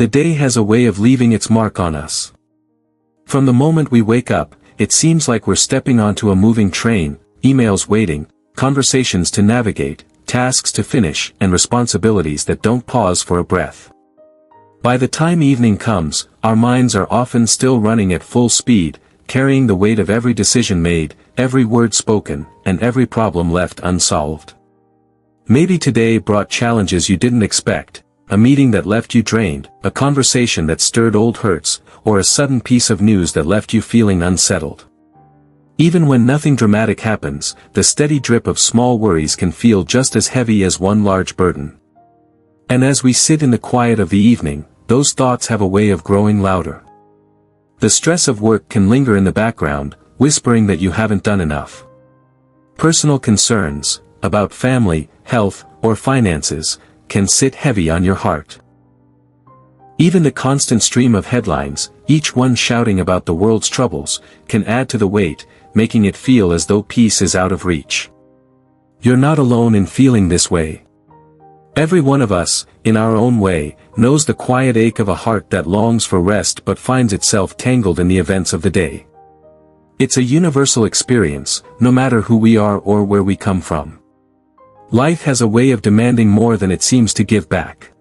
The day has a way of leaving its mark on us. From the moment we wake up, it seems like we're stepping onto a moving train, emails waiting, conversations to navigate, tasks to finish, and responsibilities that don't pause for a breath. By the time evening comes, our minds are often still running at full speed, carrying the weight of every decision made, every word spoken, and every problem left unsolved. Maybe today brought challenges you didn't expect, a meeting that left you drained, a conversation that stirred old hurts, or a sudden piece of news that left you feeling unsettled. Even when nothing dramatic happens, the steady drip of small worries can feel just as heavy as one large burden. And as we sit in the quiet of the evening, those thoughts have a way of growing louder. The stress of work can linger in the background, whispering that you haven't done enough. Personal concerns, about family, health, or finances, can sit heavy on your heart. Even the constant stream of headlines, each one shouting about the world's troubles, can add to the weight, making it feel as though peace is out of reach. You're not alone in feeling this way. Every one of us, in our own way, knows the quiet ache of a heart that longs for rest but finds itself tangled in the events of the day. It's a universal experience, no matter who we are or where we come from. Life has a way of demanding more than it seems to give back.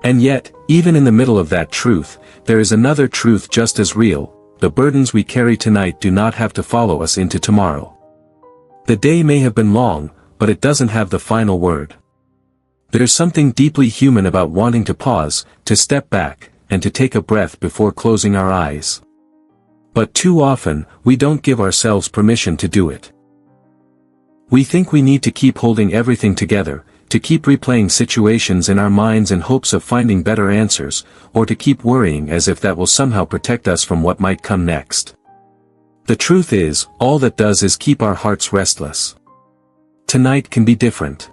And yet, even in the middle of that truth, there is another truth just as real: the burdens we carry tonight do not have to follow us into tomorrow. The day may have been long, but it doesn't have the final word. There's something deeply human about wanting to pause, to step back, and to take a breath before closing our eyes. But too often, we don't give ourselves permission to do it. We think we need to keep holding everything together, to keep replaying situations in our minds in hopes of finding better answers, or to keep worrying as if that will somehow protect us from what might come next. The truth is, all that does is keep our hearts restless. Tonight can be different.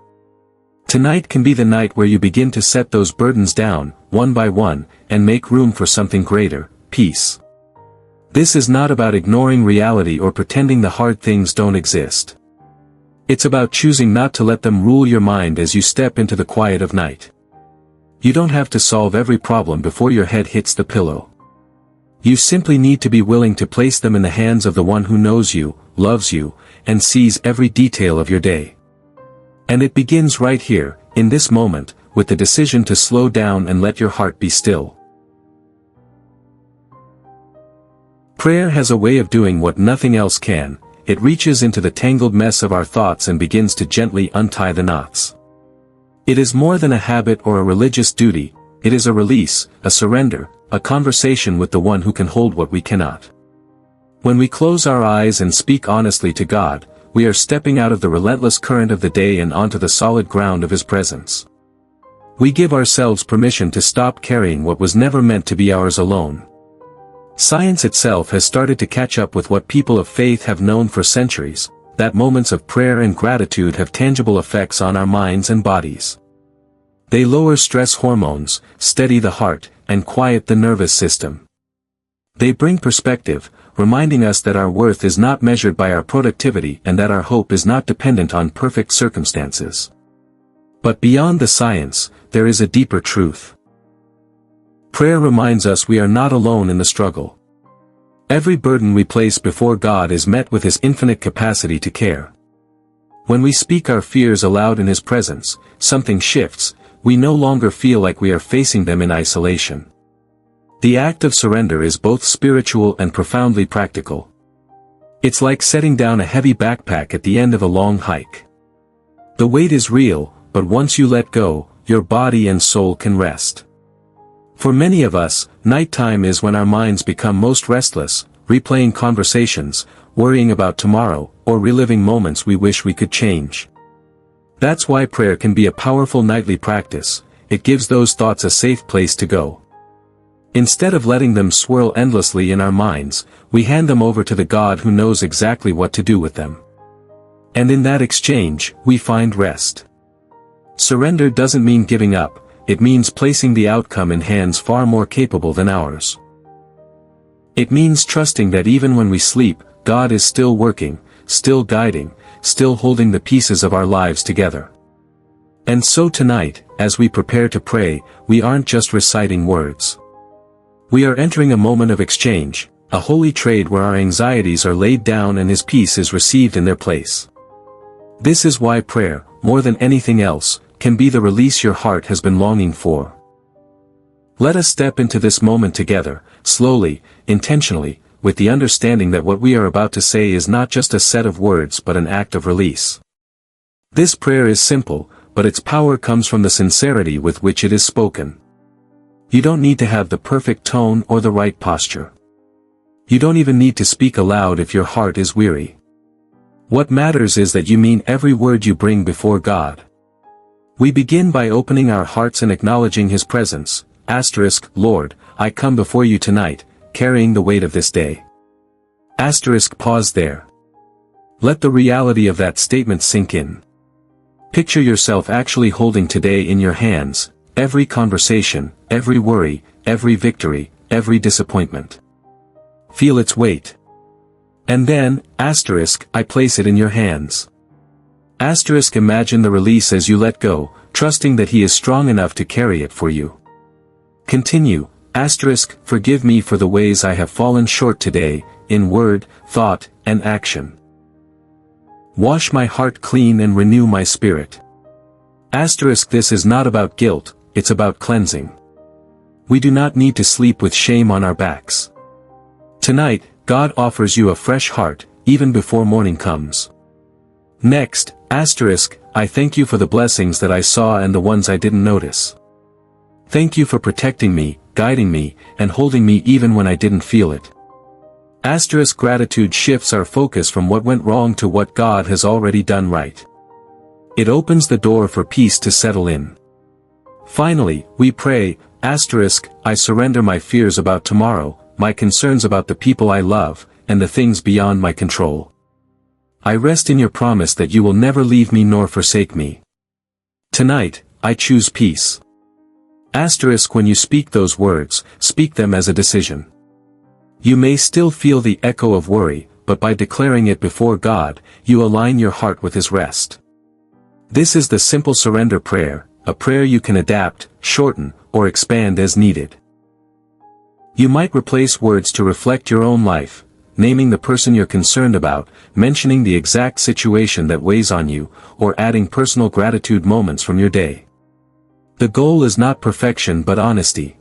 Tonight can be the night where you begin to set those burdens down, one by one, and make room for something greater: peace. This is not about ignoring reality or pretending the hard things don't exist. It's about choosing not to let them rule your mind as you step into the quiet of night. You don't have to solve every problem before your head hits the pillow. You simply need to be willing to place them in the hands of the one who knows you, loves you, and sees every detail of your day. And it begins right here, in this moment, with the decision to slow down and let your heart be still. Prayer has a way of doing what nothing else can. It reaches into the tangled mess of our thoughts and begins to gently untie the knots. It is more than a habit or a religious duty, it is a release, a surrender, a conversation with the one who can hold what we cannot. When we close our eyes and speak honestly to God, we are stepping out of the relentless current of the day and onto the solid ground of His presence. We give ourselves permission to stop carrying what was never meant to be ours alone. Science itself has started to catch up with what people of faith have known for centuries, that moments of prayer and gratitude have tangible effects on our minds and bodies. They lower stress hormones, steady the heart, and quiet the nervous system. They bring perspective, reminding us that our worth is not measured by our productivity and that our hope is not dependent on perfect circumstances. But beyond the science, there is a deeper truth. Prayer reminds us we are not alone in the struggle. Every burden we place before God is met with His infinite capacity to care. When we speak our fears aloud in His presence, something shifts. We no longer feel like we are facing them in isolation. The act of surrender is both spiritual and profoundly practical. It's like setting down a heavy backpack at the end of a long hike. The weight is real, but once you let go, your body and soul can rest. For many of us, nighttime is when our minds become most restless, replaying conversations, worrying about tomorrow, or reliving moments we wish we could change. That's why prayer can be a powerful nightly practice. It gives those thoughts a safe place to go. Instead of letting them swirl endlessly in our minds, we hand them over to the God who knows exactly what to do with them. And in that exchange, we find rest. Surrender doesn't mean giving up, it means placing the outcome in hands far more capable than ours. It means trusting that even when we sleep, God is still working, still guiding, still holding the pieces of our lives together. And so tonight, as we prepare to pray, we aren't just reciting words. We are entering a moment of exchange, a holy trade where our anxieties are laid down and His peace is received in their place. This is why prayer, more than anything else, can be the release your heart has been longing for. Let us step into this moment together, slowly, intentionally, with the understanding that what we are about to say is not just a set of words but an act of release. This prayer is simple, but its power comes from the sincerity with which it is spoken. You don't need to have the perfect tone or the right posture. You don't even need to speak aloud if your heart is weary. What matters is that you mean every word you bring before God. We begin by opening our hearts and acknowledging His presence. Lord, I come before you tonight, carrying the weight of this day. Pause there. Let the reality of that statement sink in. Picture yourself actually holding today in your hands, every conversation, every worry, every victory, every disappointment. Feel its weight. And then, I place it in your hands. Imagine the release as you let go, trusting that He is strong enough to carry it for you. Continue, forgive me for the ways I have fallen short today, in word, thought, and action. Wash my heart clean and renew my spirit. This is not about guilt, it's about cleansing. We do not need to sleep with shame on our backs. Tonight, God offers you a fresh heart, even before morning comes. Next, I thank you for the blessings that I saw and the ones I didn't notice. Thank you for protecting me, guiding me, and holding me even when I didn't feel it. Gratitude shifts our focus from what went wrong to what God has already done right. It opens the door for peace to settle in. Finally, we pray, I surrender my fears about tomorrow, my concerns about the people I love, and the things beyond my control. I rest in your promise that you will never leave me nor forsake me. Tonight, I choose peace. When you speak those words, speak them as a decision. You may still feel the echo of worry, but by declaring it before God, you align your heart with His rest. This is the simple surrender prayer, a prayer you can adapt, shorten, or expand as needed. You might replace words to reflect your own life, naming the person you're concerned about, mentioning the exact situation that weighs on you, or adding personal gratitude moments from your day. The goal is not perfection but honesty.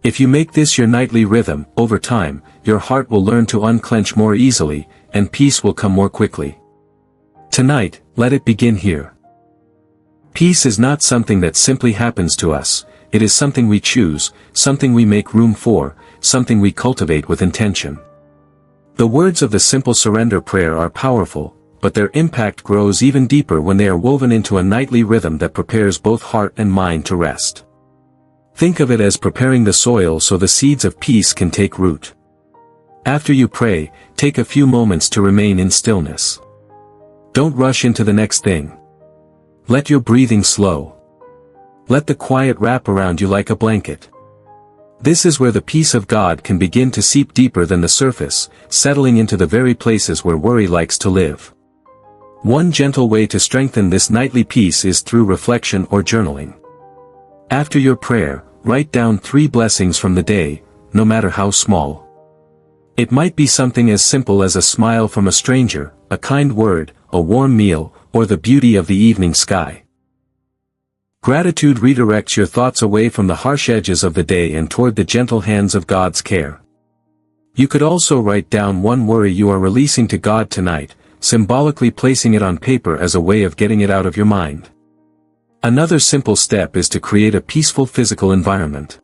If you make this your nightly rhythm, over time, your heart will learn to unclench more easily, and peace will come more quickly. Tonight, let it begin here. Peace is not something that simply happens to us, it is something we choose, something we make room for, something we cultivate with intention. The words of the simple surrender prayer are powerful, but their impact grows even deeper when they are woven into a nightly rhythm that prepares both heart and mind to rest. Think of it as preparing the soil so the seeds of peace can take root. After you pray, take a few moments to remain in stillness. Don't rush into the next thing. Let your breathing slow. Let the quiet wrap around you like a blanket. This is where the peace of God can begin to seep deeper than the surface, settling into the very places where worry likes to live. One gentle way to strengthen this nightly peace is through reflection or journaling. After your prayer, write down 3 blessings from the day, no matter how small. It might be something as simple as a smile from a stranger, a kind word, a warm meal, or the beauty of the evening sky. Gratitude redirects your thoughts away from the harsh edges of the day and toward the gentle hands of God's care. You could also write down one worry you are releasing to God tonight, symbolically placing it on paper as a way of getting it out of your mind. Another simple step is to create a peaceful physical environment.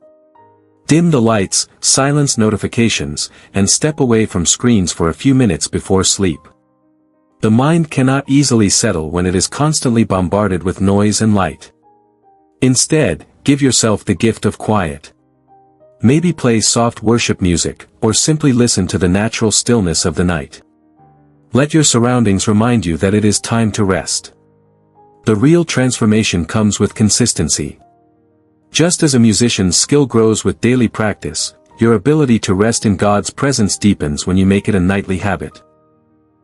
Dim the lights, silence notifications, and step away from screens for a few minutes before sleep. The mind cannot easily settle when it is constantly bombarded with noise and light. Instead, give yourself the gift of quiet. Maybe play soft worship music, or simply listen to the natural stillness of the night. Let your surroundings remind you that it is time to rest. The real transformation comes with consistency. Just as a musician's skill grows with daily practice, your ability to rest in God's presence deepens when you make it a nightly habit.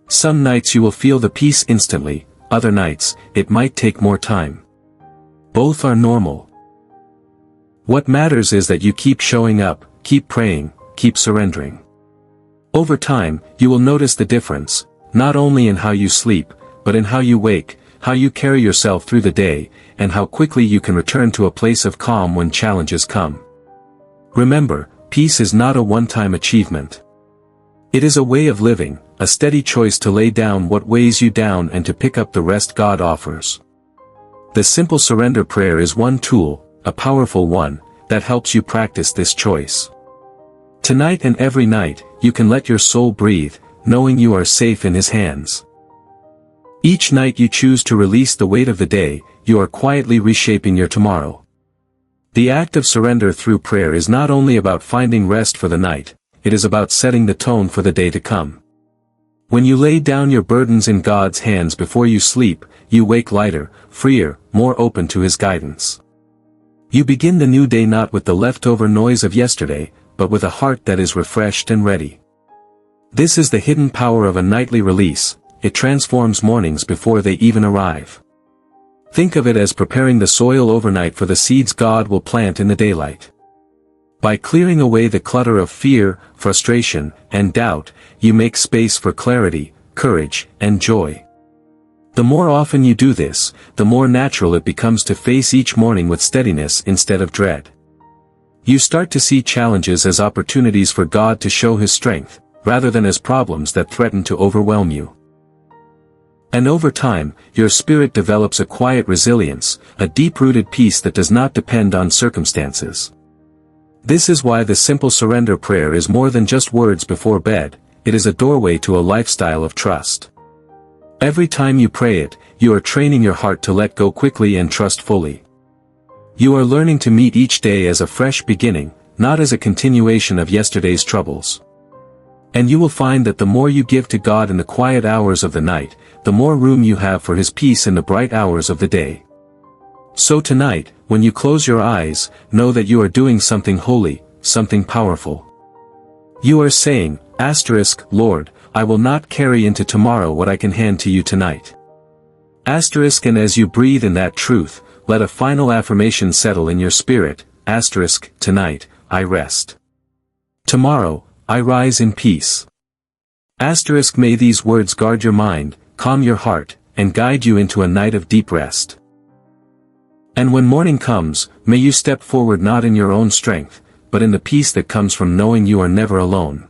Some nights you will feel the peace instantly, other nights, it might take more time. Both are normal. What matters is that you keep showing up, keep praying, keep surrendering. Over time, you will notice the difference, not only in how you sleep, but in how you wake, how you carry yourself through the day, and how quickly you can return to a place of calm when challenges come. Remember, peace is not a one-time achievement. It is a way of living, a steady choice to lay down what weighs you down and to pick up the rest God offers. The simple surrender prayer is one tool, a powerful one, that helps you practice this choice. Tonight and every night, you can let your soul breathe, knowing you are safe in His hands. Each night you choose to release the weight of the day, you are quietly reshaping your tomorrow. The act of surrender through prayer is not only about finding rest for the night, it is about setting the tone for the day to come. When you lay down your burdens in God's hands before you sleep, you wake lighter, freer, more open to His guidance. You begin the new day not with the leftover noise of yesterday, but with a heart that is refreshed and ready. This is the hidden power of a nightly release. It transforms mornings before they even arrive. Think of it as preparing the soil overnight for the seeds God will plant in the daylight. By clearing away the clutter of fear, frustration, and doubt, you make space for clarity, courage, and joy. The more often you do this, the more natural it becomes to face each morning with steadiness instead of dread. You start to see challenges as opportunities for God to show His strength, rather than as problems that threaten to overwhelm you. And over time, your spirit develops a quiet resilience, a deep-rooted peace that does not depend on circumstances. This is why the simple surrender prayer is more than just words before bed, it is a doorway to a lifestyle of trust. Every time you pray it, you are training your heart to let go quickly and trust fully. You are learning to meet each day as a fresh beginning, not as a continuation of yesterday's troubles. And you will find that the more you give to God in the quiet hours of the night, the more room you have for His peace in the bright hours of the day. So tonight, when you close your eyes, know that you are doing something holy, something powerful. You are saying, Lord, I will not carry into tomorrow what I can hand to you tonight. And as you breathe in that truth, let a final affirmation settle in your spirit, tonight, I rest. Tomorrow, I rise in peace. May these words guard your mind, calm your heart, and guide you into a night of deep rest. And when morning comes, may you step forward not in your own strength, but in the peace that comes from knowing you are never alone.